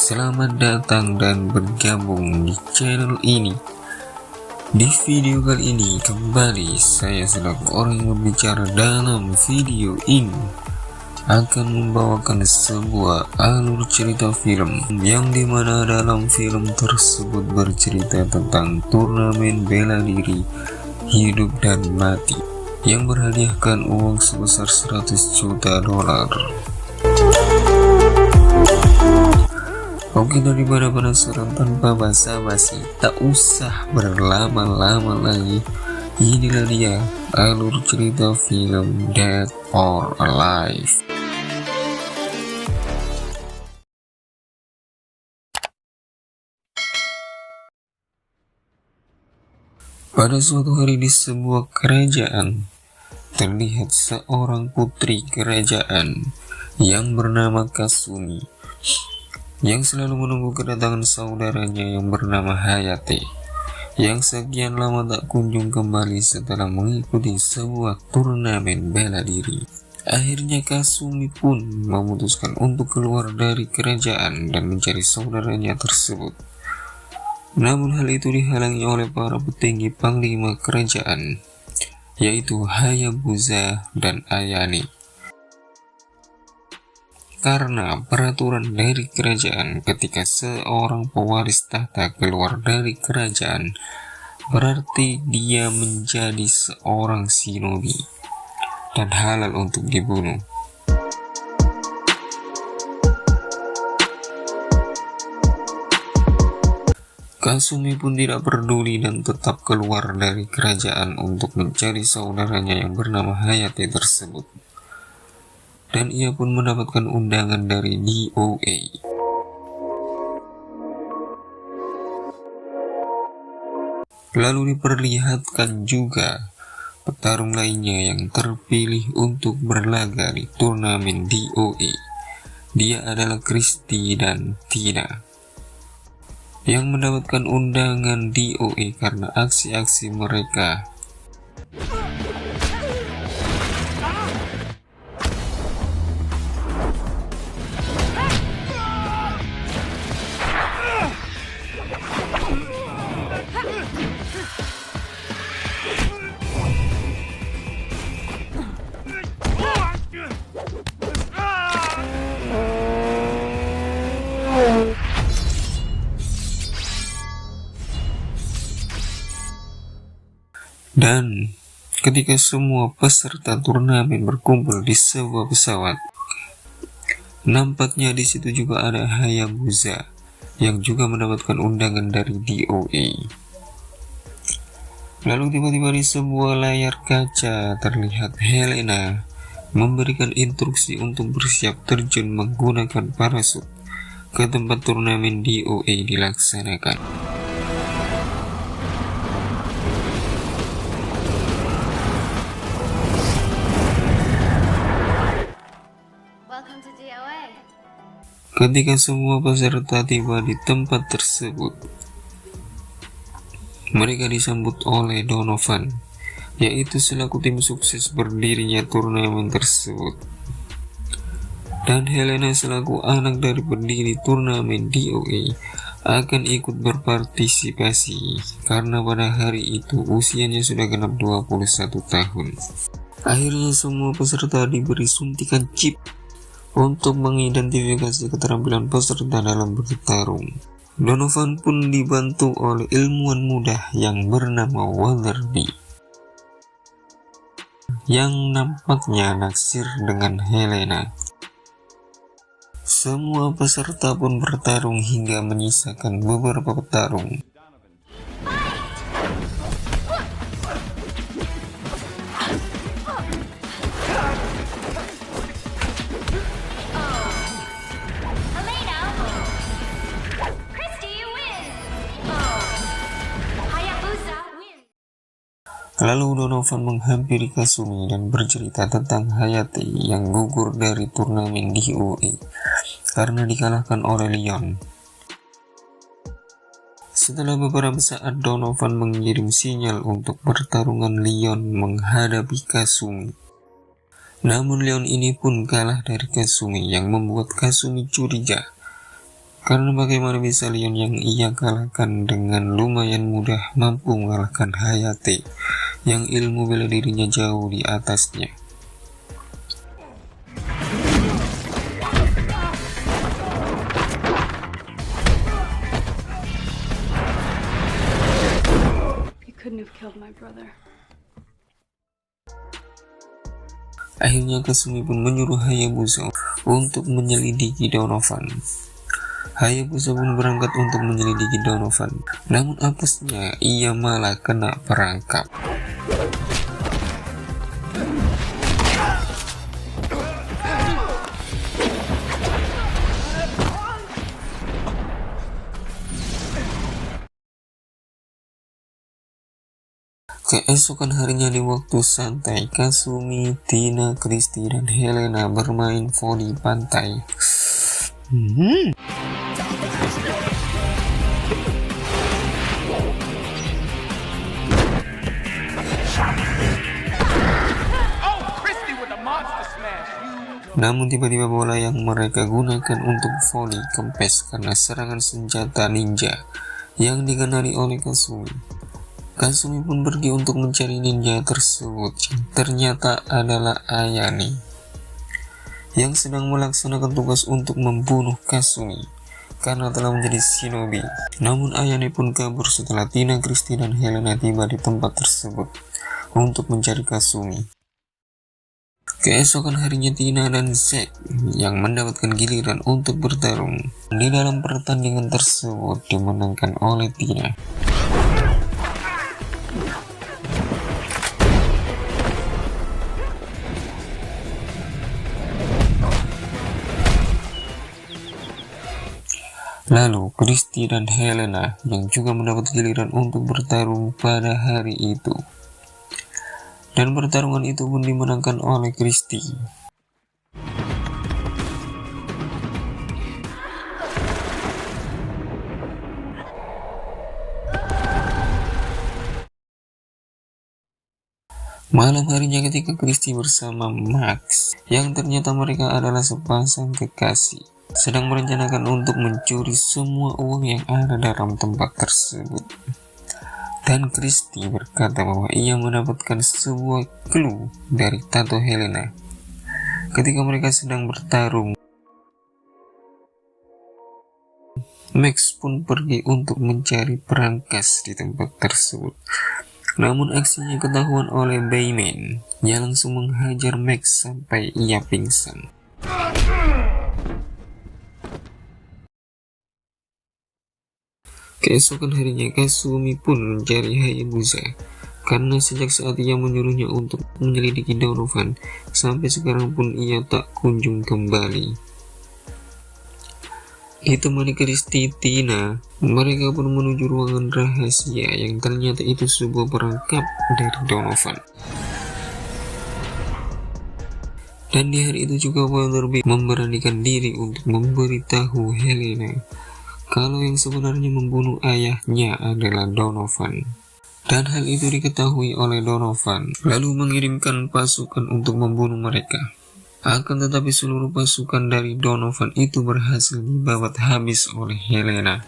Selamat datang dan bergabung di channel ini. Di video kali ini kembali saya selaku orang yang berbicara dalam video ini akan membawakan sebuah alur cerita film yang dimana dalam film tersebut bercerita tentang turnamen bela diri hidup dan mati yang berhadiahkan uang sebesar 100 juta dolar. Oke, daripada penasaran, tanpa basa-basi, tak usah berlama-lama lagi. Inilah dia alur cerita film Dead or Alive. Pada suatu hari di sebuah kerajaan, terlihat seorang putri kerajaan yang bernama Kasumi, yang selalu menunggu kedatangan saudaranya yang bernama Hayate, yang sekian lama tak kunjung kembali setelah mengikuti sebuah turnamen bela diri. Akhirnya Kasumi pun memutuskan untuk keluar dari kerajaan dan mencari saudaranya tersebut. Namun hal itu dihalangi oleh para petinggi panglima kerajaan, yaitu Hayabusa dan Ayane. Karena peraturan dari kerajaan, ketika seorang pewaris tahta keluar dari kerajaan, berarti dia menjadi seorang shinobi dan halal untuk dibunuh. Kasumi pun tidak peduli dan tetap keluar dari kerajaan untuk mencari saudaranya yang bernama Hayate tersebut. Dan ia pun mendapatkan undangan dari DOA. Lalu diperlihatkan juga petarung lainnya yang terpilih untuk berlaga di turnamen DOA. Dia adalah Christy dan Tina, yang mendapatkan undangan DOA karena aksi-aksi mereka. Dan ketika semua peserta turnamen berkumpul di sebuah pesawat, nampaknya di situ juga ada Hayabusa yang juga mendapatkan undangan dari DOA. Lalu tiba-tiba di sebuah layar kaca terlihat Helena memberikan instruksi untuk bersiap terjun menggunakan parasut ke tempat turnamen DOA dilaksanakan. Ketika semua peserta tiba di tempat tersebut, mereka disambut oleh Donovan, yaitu selaku tim sukses berdirinya turnamen tersebut. Dan Helena selaku anak dari pendiri turnamen DOA akan ikut berpartisipasi karena pada hari itu usianya sudah genap 21 tahun. Akhirnya semua peserta diberi suntikan chip untuk mengidentifikasi keterampilan peserta dalam bertarung. Donovan pun dibantu oleh ilmuwan muda yang bernama Weatherby, yang nampaknya naksir dengan Helena. Semua peserta pun bertarung hingga menyisakan beberapa petarung. Lalu Donovan menghampiri Kasumi dan bercerita tentang Hayate yang gugur dari turnamen DOA karena dikalahkan oleh Leon. Setelah beberapa saat, Donovan mengirim sinyal untuk pertarungan Leon menghadapi Kasumi. Namun Leon ini pun kalah dari Kasumi yang membuat Kasumi curiga Karena bagaimana bisa Leon yang ia kalahkan dengan lumayan mudah mampu mengalahkan Hayate yang ilmu bela dirinya jauh di atasnya. Akhirnya Kasumi pun menyuruh Hayabusa untuk menyelidiki Donovan. Hayabusa pun berangkat untuk menyelidiki Donovan, namun apesnya ia malah kena perangkap. Keesokan harinya di waktu santai, Kasumi, Tina, Christy, dan Helena bermain voli pantai. Namun tiba-tiba bola yang mereka gunakan untuk voli kempes karena serangan senjata ninja yang dikenali oleh Kasumi. Kasumi pun pergi untuk mencari ninja tersebut yang ternyata adalah Ayane yang sedang melaksanakan tugas untuk membunuh Kasumi karena telah menjadi shinobi. Namun Ayane pun kabur setelah Tina, Christy, dan Helena tiba di tempat tersebut untuk mencari Kasumi. Keesokan harinya Tina dan Zack yang mendapatkan giliran untuk bertarung. Di dalam pertandingan tersebut dimenangkan oleh Tina. Lalu Christy dan Helena yang juga mendapat giliran untuk bertarung pada hari itu. Dan pertarungan itu pun dimenangkan oleh Christy. Malam harinya ketika Christy bersama Max, yang ternyata mereka adalah sepasang kekasih, sedang merencanakan untuk mencuri semua uang yang ada dalam tempat tersebut. Dan Christy berkata bahwa ia mendapatkan sebuah clue dari tato Helena. Ketika mereka sedang bertarung, Max pun pergi untuk mencari perangkas di tempat tersebut. Namun aksinya ketahuan oleh Bayman yang langsung menghajar Max sampai ia pingsan. Keesokan harinya Kasumi pun mencari Hayabusa karena sejak saat ia menyuruhnya untuk menyelidiki Donovan, sampai sekarang pun ia tak kunjung kembali. Ditemani Christy, Tina, mereka pun menuju ruangan rahasia yang ternyata itu sebuah perangkap dari Donovan. Dan di hari itu juga Weatherby memberanikan diri untuk memberitahu Helena kalau yang sebenarnya membunuh ayahnya adalah Donovan. Dan hal itu diketahui oleh Donovan, lalu mengirimkan pasukan untuk membunuh mereka. Akan tetapi seluruh pasukan dari Donovan itu berhasil dibabat habis oleh Helena.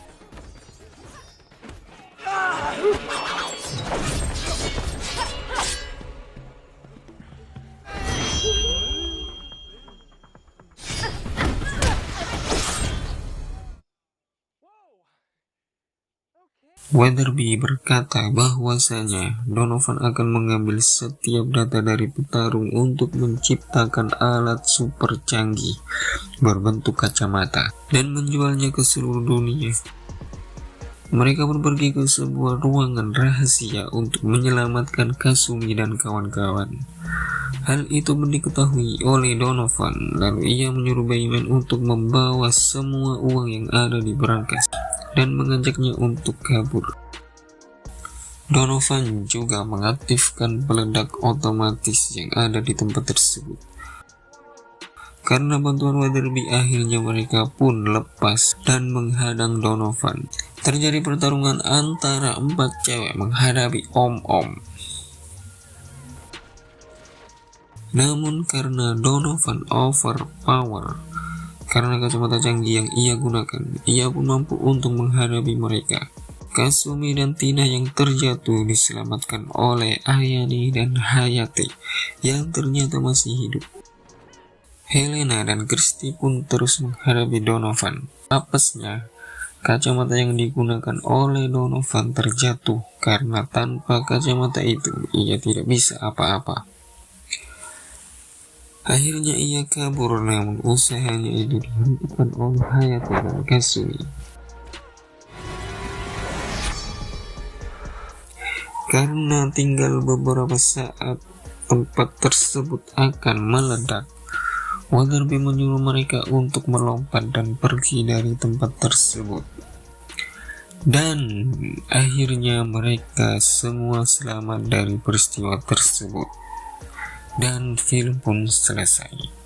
Weatherby berkata bahwasanya Donovan akan mengambil setiap data dari petarung untuk menciptakan alat super canggih berbentuk kacamata dan menjualnya ke seluruh dunia. Mereka pun pergi ke sebuah ruangan rahasia untuk menyelamatkan Kasumi dan kawan-kawan. Hal itu pun diketahui oleh Donovan, lalu ia menyuruh Bayman untuk membawa semua uang yang ada di berangkas dan mengajaknya untuk kabur. Donovan juga mengaktifkan peledak otomatis yang ada di tempat tersebut. Karena bantuan Weatherby, akhirnya mereka pun lepas dan menghadang Donovan. Terjadi pertarungan antara 4 cewek menghadapi Om-Om. Namun karena Donovan overpower, Karena kacamata canggih yang ia gunakan, ia pun mampu untuk menghadapi mereka. Kasumi dan Tina yang terjatuh diselamatkan oleh Ayane dan Hayate yang ternyata masih hidup. Helena dan Christy pun terus menghadapi Donovan. Apesnya, kacamata yang digunakan oleh Donovan terjatuh karena tanpa kacamata itu ia tidak bisa apa-apa. Akhirnya ia kabur, namun usahanya itu dihentikan oleh Hayate dan Kasumi. Karena tinggal beberapa saat tempat tersebut akan meledak, Waterby menyuruh mereka untuk melompat dan pergi dari tempat tersebut. Dan akhirnya mereka semua selamat dari peristiwa tersebut. Dan film pun selesai.